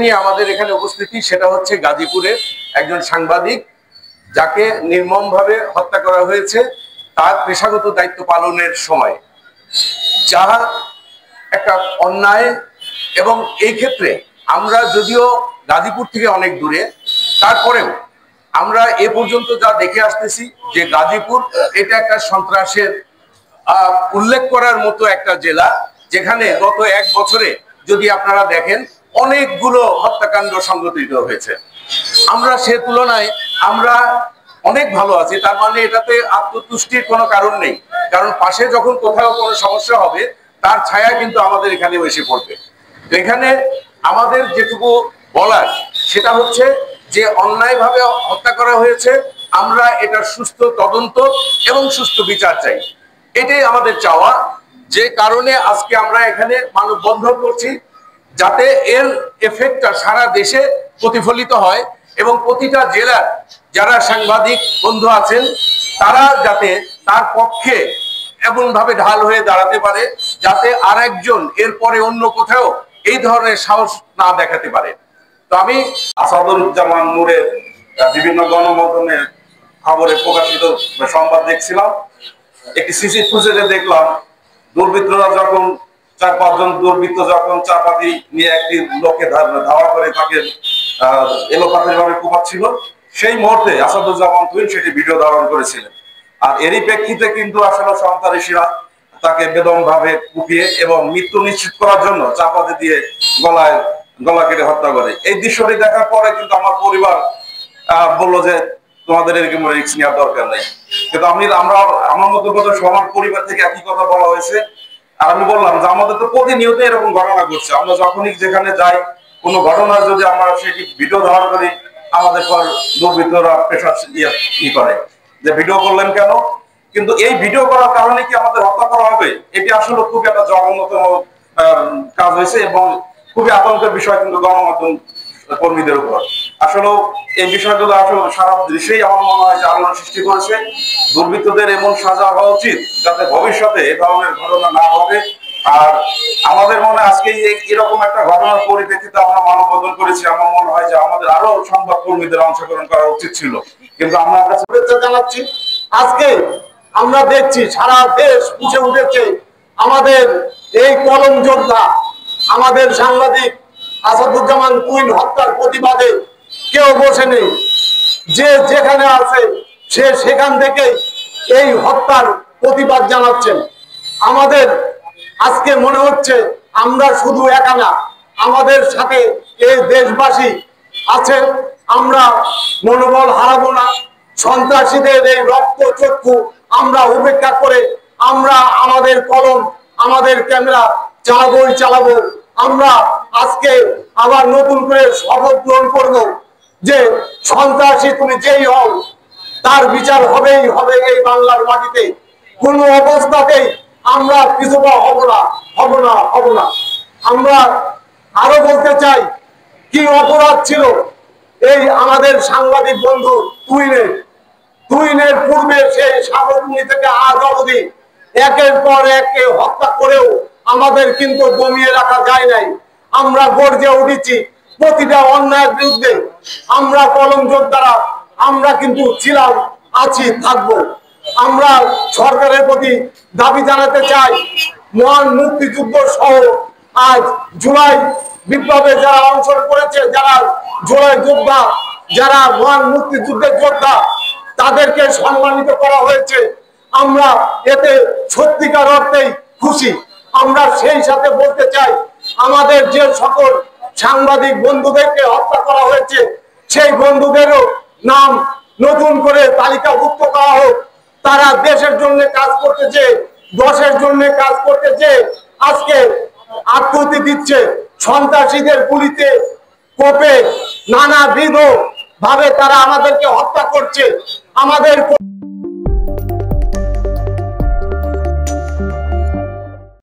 নিয়ে আমাদের এখানে উপস্থিতি সেটা হচ্ছে গাজীপুরের একজন সাংবাদিক যাকে নির্মমভাবে হত্যা করা হয়েছে তার পেশাগত দায়িত্ব পালনের সময়, যা একটা অন্যায়। এবং এই ক্ষেত্রে আমরা যদিও গাজীপুর থেকে অনেক দূরে, তারপরেও আমরা এ পর্যন্ত যা দেখে আসতেছি যে গাজীপুর এটা একটা সন্ত্রাসের উল্লেখ করার মতো একটা জেলা, যেখানে গত এক বছরে যদি আপনারা দেখেন অনেকগুলো হত্যাকাণ্ড সংঘটিত হয়েছে। আমরা সে তুলনায় আমরা অনেক ভালো আছি, তার মানে এটাতে আত্মতুষ্টির কোনো কারণ নেই, কারণ পাশে যখন কোথাও কোনো সমস্যা হবে তার ছায়া কিন্তু আমাদের এখানে এসে পড়বে। তো এখানে আমাদের যেটুকু বলার সেটা হচ্ছে যে অন্যায়ভাবে হত্যা করা হয়েছে, আমরা এটার সুস্থ তদন্ত এবং সুস্থ বিচার চাই, এটাই আমাদের চাওয়া। যে কারণে আজকে আমরা এখানে মানববন্ধন করছি, যাতে এর এফেক্টটা সারা দেশে প্রতিফলিত হয় এবং প্রতিটা জেলার যারা সাংবাদিক বন্ধু আছেন তারা যাতে তার পক্ষে এমনভাবে ঢাল হয়ে দাঁড়াতে পারে যাতে আরেকজন এরপরে অন্য কোথাও এই ধরনের সাহস না দেখাতে পারে। তো আমি আসাদুজ্জামান নূরের বিভিন্ন গণমাধ্যমে খবরে প্রকাশিত সংবাদ দেখছিলাম, একটি সিসি ফুটেজে দেখলাম দুর্বৃত্তরা যখন 4-5 জন দুর্বৃত্ত যখন চাপাতি নিয়ে একটি লোককে ধাওয়া করে তাকে এলোপাতাড়িভাবে কোপাচ্ছিল, সেই মুহূর্তে আসাদুজ্জামান তুহিন সেটি ভিডিও ধারণ করেছিলেন। আর এরই প্রেক্ষিতে কিন্তু আসলে সন্ত্রাসীরা তাকে বেদমভাবে কুপিয়ে এবং মৃত্যু নিশ্চিত করার জন্য চাপাতি দিয়ে গলা কেটে হত্যা করে। এই দৃশ্যটি দেখার পরে কিন্তু আমার পরিবার বললো যে তোমাদের এরকম রিস্ক নেওয়ার দরকার নেই, কিন্তু আমার মতো সবার পরিবার থেকে একই কথা বলা হয়েছে। আর আমি বললাম যে আমাদের তো প্রতিনিয়ত এরকম ঘটনা ঘটছে, আমরা যখনই যেখানে যাই কোনো ঘটনা যদি আমরা সেটি ভিডিও ধারণ করি আমাদের পর দুর্বৃত্তরা প্রেশার করে যে ভিডিও করলেন কেন। কিন্তু এই ভিডিও করার কারণে কি আমাদের হত্যা করা হবে? এটি আসলে খুব একটা জঘন্যতম কাজ হয়েছে এবং খুবই আতঙ্কের বিষয় কিন্তু গণমাধ্যম কর্মীদের উপর। আসলে এই বিষয়গুলো আসলে সারা দেশেই আমার মনে হয় যে আলোড়ন সৃষ্টি করেছে। দুর্বৃত্তদের এমন সাজা হওয়া উচিত যাতে ভবিষ্যতে এ ধরনের ঘটনা না ঘটে। আর আমাদের মনে আজকে এরকম একটা ঘটনার পরিপ্রেক্ষিতে আমরা মানববন্ধন করেছি, আমার মনে হয় যে আমাদের আরো সংবাদ কর্মীদের অংশগ্রহণ করা উচিত ছিল, কিন্তু আমরা শুভেচ্ছা জানাচ্ছি। আজকে আমরা দেখছি সারা দেশ উঠে উঠেছে আমাদের এই কলম যোদ্ধা, আমাদের সাংবাদিক আসাদুজ্জামান তুহিন হত্যার প্রতিবাদে কেউ বসে নেই, যে যেখানে আছে সে সেখান থেকে এই হত্যার প্রতিবাদ জানাচ্ছেন। আমাদের আজকে মনে হচ্ছে আমরা শুধু একা না, আমাদের সাথে এই দেশবাসী আছে। আমরা মনোবল হারাবো না, সন্ত্রাসীদের এই রক্ত চক্ষু আমরা উপেক্ষা করে আমরা আমাদের কলম আমাদের ক্যামেরা চালাবো। আমরা আজকে আবার নতুন করে শপথ গ্রহণ করবো যে সন্ত্রাসী তুমি যেই হও তার বিচার হবেই হবে এই বাংলার মাটিতে। কোনো অবস্থাতেই আমরা পিছপা হব না। আমরা আরো বলতে চাই কি অপরাধ ছিল এই আমাদের সাংবাদিক বন্ধু তুহিনের পূর্বে সেই সাগরভূমি থেকে আজ অবধি একের পর একে হত্যা করেও আমাদের কিন্তু দমিয়ে রাখা যায় নাই। আমরা গর্জে উঠেছি প্রতিটা অন্যায়ের বিরুদ্ধে। আমরা কলম যোদ্ধারা আমরা কিন্তু ছিলাম, আছি, থাকবো। আমরা সরকারের প্রতি দাবি জানাতে চাই, মহান মুক্তিযুদ্ধ সহ আজ জুলাই বিপ্লবে যারা অংশগ্রহণ করেছে, যারা জুলাই যোদ্ধা, যারা মহান মুক্তিযুদ্ধের যোদ্ধা, তাদেরকে সম্মানিত করা হয়েছে। আমরা এতে সত্যিকার অর্থেই খুশি। আমরা সেই সাথে বলতে চাই আমাদের যে সকল সাংবাদিক বন্ধুদেরকে হত্যা করা হয়েছে সেই বন্ধুদেরও নাম নতুন করে তালিকাভুক্ত করা হোক। তারা দেশের জন্য কাজ করতেছে, দশের জন্য কাজ করতেছে, আজকে আত্মহত্যা দিচ্ছে, সন্ত্রাসীদের গুলিতে কোপে নানাবিধ ভাবে তারা আমাদেরকে হত্যা করছে। আমাদের